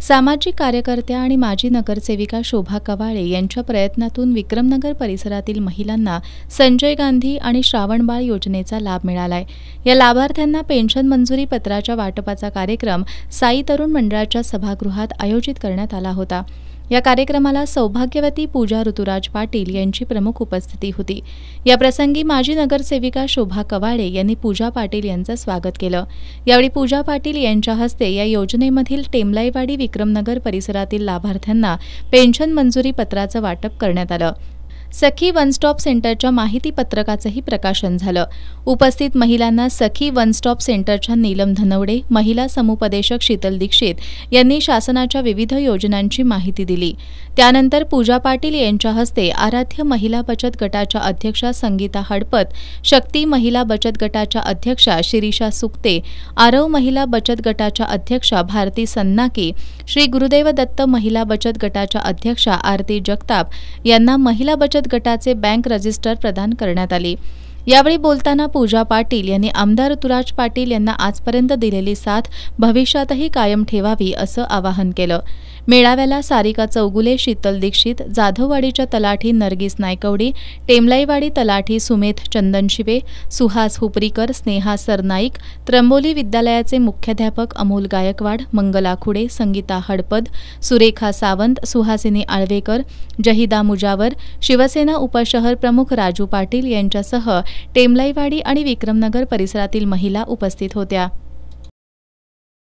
सामाजिक कार्यकर्त्या आणि माजी नगरसेविका शोभा कवाळे यांच्या प्रयत्नातून विक्रमनगर परिसरातील महिलांना संजय गांधी आणि श्रावणबाळ योजनेचा लाभ मिळालाय। या लाभार्थ्यांना पेन्शन मंजुरी पत्राच्या वाटपाचा कार्यक्रम साई तरुण मंडळाच्या सभागृहात आयोजित करण्यात आला होता। या कार्यक्रमाला सौभाग्यवती पूजा ऋतुराज पाटील यांची प्रमुख उपस्थिती होती। या प्रसंगी माजी नगरसेविका शोभा कवाळे यांनी पूजा पाटील यांचं स्वागत केलं। यावेळी पूजा पाटील यांच्या हस्ते या योजनेमधील टेमलाईवाडी विक्रमनगर परिसरातील लाभार्थ्यांना पेन्शन मंजुरी पत्राचं वाटप करण्यात आलं। सखी वन स्टॉप सेंटरच्या माहिती पत्रकाचंही प्रकाशन झालं। उपस्थित महिलांना सखी वन स्टॉप सेंटरच्या नीलम धनवडे, महिला समुपदेशक शीतल दीक्षित यांनी शासनाच्या विविध योजनांची माहिती दिली। त्यानंतर पूजा पाटील यांच्या हस्ते आराध्य महिला बचत गटाच्या अध्यक्षा संगीता हडपत, शक्ती महिला बचत गटाच्या अध्यक्षा शिरीषा सुक्ते, आरव महिला बचत गटाच्या अध्यक्षा भारती सन्नाकी, श्री गुरुदेव दत्त महिला बचत गटाच्या अध्यक्षा आरती जगताप यांना महिला बचत गटाचे बँक रजिस्टर प्रदान करण्यात आले। यावेळी बोलताना पूजा पाटील यांनी आमदार ऋतुराज पाटील यांना आजपर्यंत दिलेली साथ भविष्यातही कायम ठेवावी असं आवाहन केलं। मेळाव्याला सारिका चौगुले, शीतल दीक्षित, जाधववाडीच्या तलाठी नरगिस नायकवडी, टेमलाईवाडी तलाठी सुमेध चंदनशिवे, सुहास हुपरीकर, स्नेहा सरनाईक, त्र्यंबोली विद्यालयाचे मुख्याध्यापक अमोल गायकवाड, मंगला खुडे, संगीता हडपद, सुरेखा सावंत, सुहासिनी आळवेकर, जहिदा मुजावर, शिवसेना उपशहर प्रमुख राजू पाटील यांच्यासह टेमलाईवाडी आणि विक्रमनगर परिसरातील महिला उपस्थित होत्या।